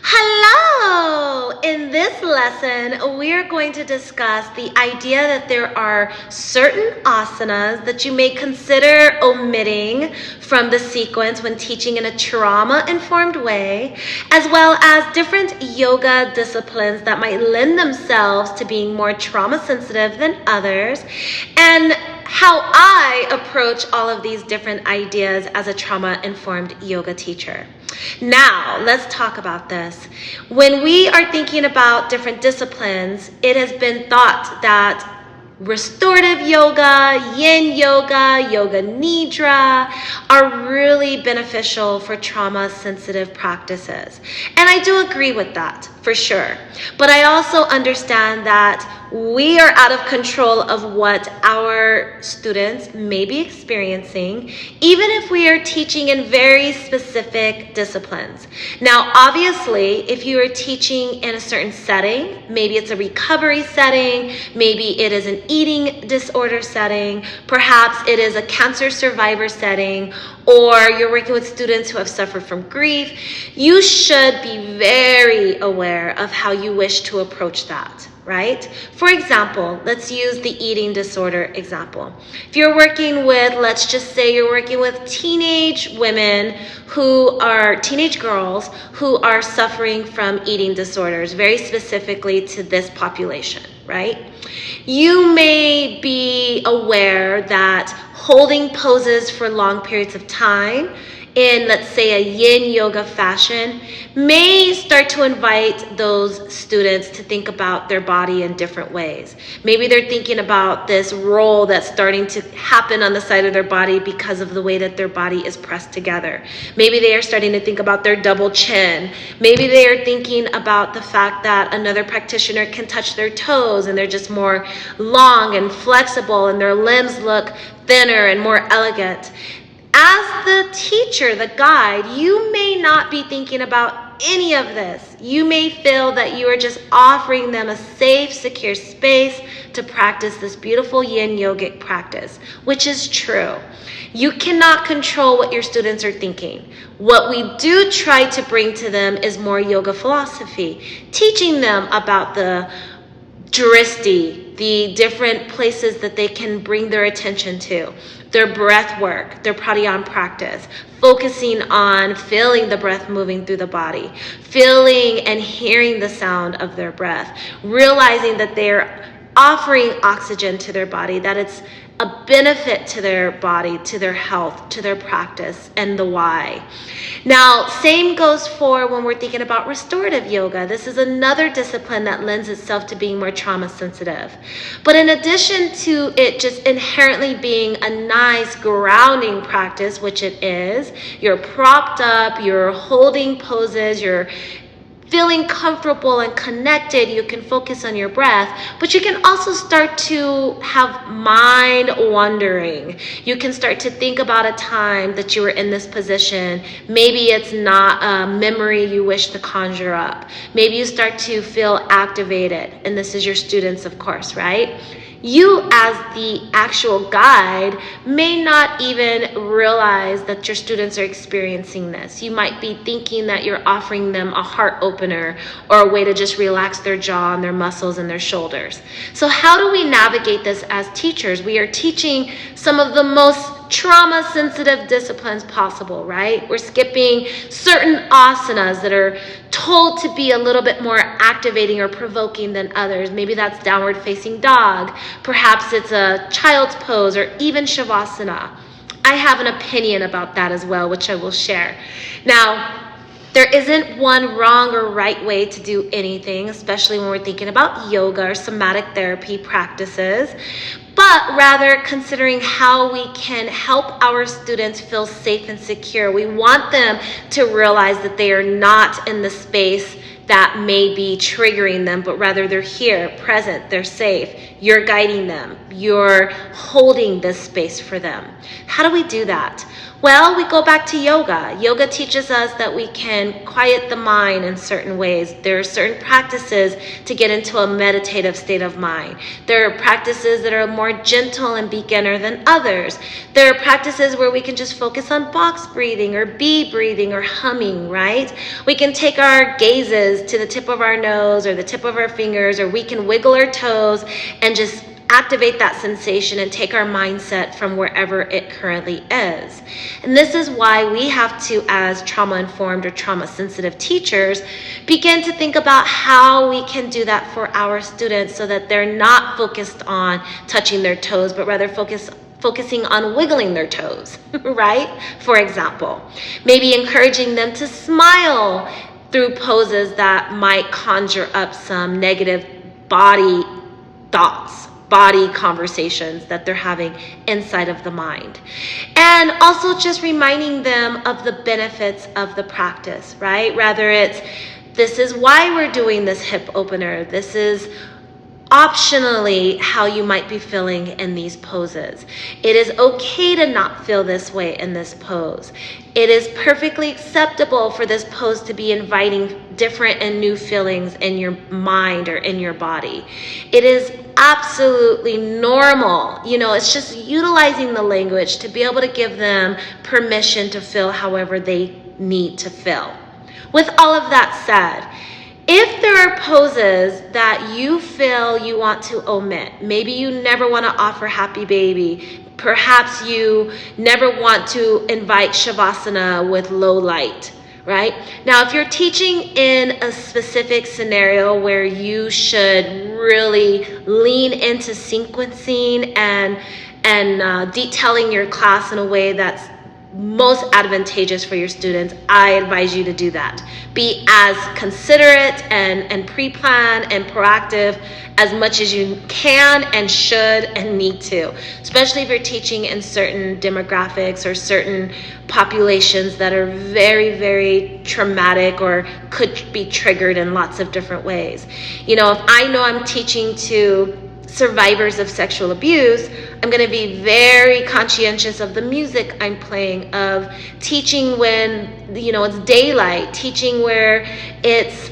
Hello! In this lesson, we are going to discuss the idea that there are certain asanas that you may consider omitting from the sequence when teaching in a trauma-informed way, as well as different yoga disciplines that might lend themselves to being more trauma-sensitive than others, and how I approach all of these different ideas as a trauma-informed yoga teacher. Now, let's talk about this. When we are thinking about different disciplines, it has been thought that restorative yoga, yin yoga, yoga nidra are really beneficial for trauma-sensitive practices. And I do agree with that, for sure. But I also understand that we are out of control of what our students may be experiencing, even if we are teaching in very specific disciplines. Now, obviously, if you are teaching in a certain setting, maybe it's a recovery setting, maybe it is an eating disorder setting, perhaps it is a cancer survivor setting, or you're working with students who have suffered from grief, you should be very aware of how you wish to approach that. Right? For example, let's use the eating disorder example. If you're working with, let's just say you're working with teenage women teenage girls who are suffering from eating disorders, very specifically to this population, right? You may be aware that holding poses for long periods of time in, let's say, a yin yoga fashion may start to invite those students to think about their body in different ways. Maybe they're thinking about this roll that's starting to happen on the side of their body because of the way that their body is pressed together. Maybe they are starting to think about their double chin. Maybe they are thinking about the fact that another practitioner can touch their toes and they're just more long and flexible and their limbs look thinner and more elegant. As the teacher, the guide, you may not be thinking about any of this. You may feel that you are just offering them a safe, secure space to practice this beautiful yin yogic practice, which is true. You cannot control what your students are thinking. What we do try to bring to them is more yoga philosophy, teaching them about the drishti, the different places that they can bring their attention to, their breath work, their pranayama practice, focusing on feeling the breath moving through the body, feeling and hearing the sound of their breath, realizing that they're offering oxygen to their body, that it's a benefit to their body, to their health, to their practice, and the why. Now, same goes for when we're thinking about restorative yoga. This is another discipline that lends itself to being more trauma sensitive. But in addition to it just inherently being a nice grounding practice, which it is, you're propped up, you're holding poses, you're feeling comfortable and connected, you can focus on your breath, but you can also start to have mind wandering. You can start to think about a time that you were in this position. Maybe it's not a memory you wish to conjure up. Maybe you start to feel activated, and this is your students, of course, right? You as the actual guide may not even realize that your students are experiencing this. You might be thinking that you're offering them a heart opener or a way to just relax their jaw and their muscles and their shoulders. So how do we navigate this as teachers? We are teaching some of the most trauma-sensitive disciplines possible, right? We're skipping certain asanas that are told to be a little bit more activating or provoking than others. Maybe that's downward facing dog. Perhaps it's a child's pose or even shavasana. I have an opinion about that as well, which I will share. Now, there isn't one wrong or right way to do anything, especially when we're thinking about yoga or somatic therapy practices, but rather considering how we can help our students feel safe and secure. We want them to realize that they are not in the space that may be triggering them, but rather they're here, present, they're safe. You're guiding them. You're holding this space for them. How do we do that? Well, we go back to yoga. Yoga teaches us that we can quiet the mind in certain ways. There are certain practices to get into a meditative state of mind. There are practices that are more gentle and beginner than others. There are practices where we can just focus on box breathing or bee breathing or humming, right? We can take our gazes to the tip of our nose or the tip of our fingers, or we can wiggle our toes and just activate that sensation and take our mindset from wherever it currently is. And this is why we have to, as trauma-informed or trauma-sensitive teachers, begin to think about how we can do that for our students so that they're not focused on touching their toes, but rather focusing on wiggling their toes, right? For example, maybe encouraging them to smile through poses that might conjure up some negative body thoughts, body conversations that they're having inside of the mind. And also just reminding them of the benefits of the practice, right? Rather it's, this is why we're doing this hip opener. This is optionally how you might be feeling in these poses. It is okay to not feel this way in this pose. It is perfectly acceptable for this pose to be inviting different and new feelings in your mind or in your body. It is absolutely normal. It's just utilizing the language to be able to give them permission to feel however they need to feel. With all of that said, if there are poses that you feel you want to omit, maybe you never want to offer happy baby, perhaps you never want to invite shavasana with low light, right? Now, if you're teaching in a specific scenario where you should really lean into sequencing and detailing your class in a way that's most advantageous for your students, I advise you to do that. Be as considerate and pre-plan and proactive as much as you can and should and need to, especially if you're teaching in certain demographics or certain populations that are very, very traumatic or could be triggered in lots of different ways. If I know I'm teaching to survivors of sexual abuse, I'm going to be very conscientious of the music I'm playing, of teaching when, it's daylight, teaching where it's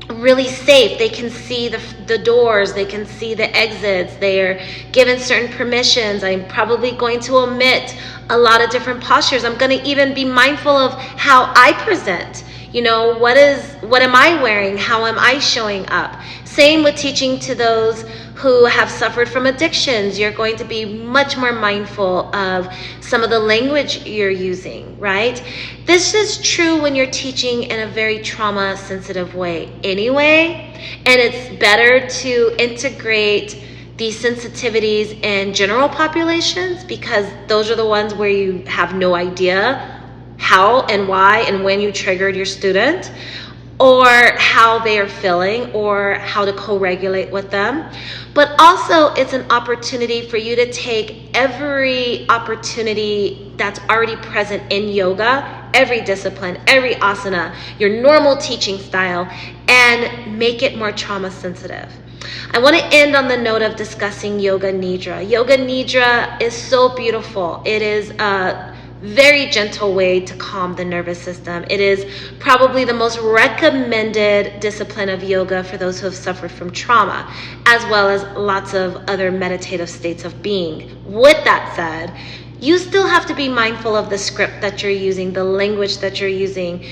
really safe. They can see the doors, they can see the exits, they are given certain permissions. I'm probably going to omit a lot of different postures. I'm going to even be mindful of how I present. What am I wearing? How am I showing up? Same with teaching to those who have suffered from addictions. You're going to be much more mindful of some of the language you're using, right? This is true when you're teaching in a very trauma-sensitive way anyway, and it's better to integrate these sensitivities in general populations because those are the ones where you have no idea how and why and when you triggered your student, or how they are feeling, or how to co-regulate with them. But also it's an opportunity for you to take every opportunity that's already present in yoga, every discipline, every asana, your normal teaching style, and make it more trauma sensitive. I want to end on the note of discussing Yoga Nidra. Yoga Nidra is so beautiful. It is a very gentle way to calm the nervous system. It is probably the most recommended discipline of yoga for those who have suffered from trauma, as well as lots of other meditative states of being. With that said, you still have to be mindful of the script that you're using, the language that you're using,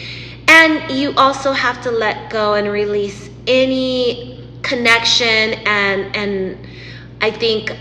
and you also have to let go and release any connection and I think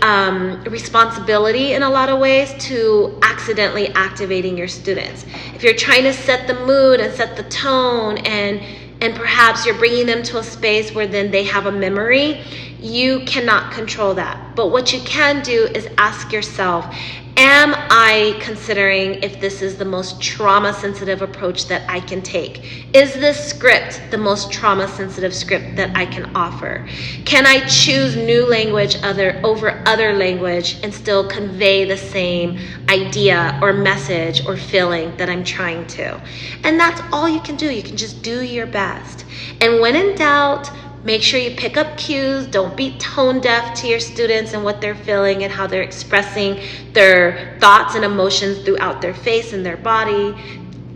responsibility in a lot of ways to accidentally activating your students. If you're trying to set the mood and set the tone and perhaps you're bringing them to a space where then they have a memory, you cannot control that. But what you can do is ask yourself, am I considering if this is the most trauma-sensitive approach that I can take? Is this script the most trauma-sensitive script that I can offer? Can I choose new language over other language and still convey the same idea or message or feeling that I'm trying to? And that's all you can do. You can just do your best. And when in doubt, Make sure you pick up cues. Don't be tone deaf to your students and what they're feeling and how they're expressing their thoughts and emotions throughout their face and their body.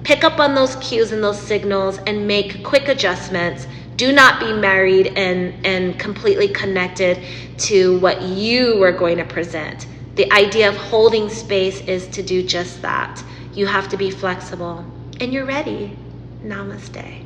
Pick up on those cues and those signals and make quick adjustments. Do not be married and completely connected to what you were going to present. The idea of holding space is to do just that. You have to be flexible, and you're ready. Namaste.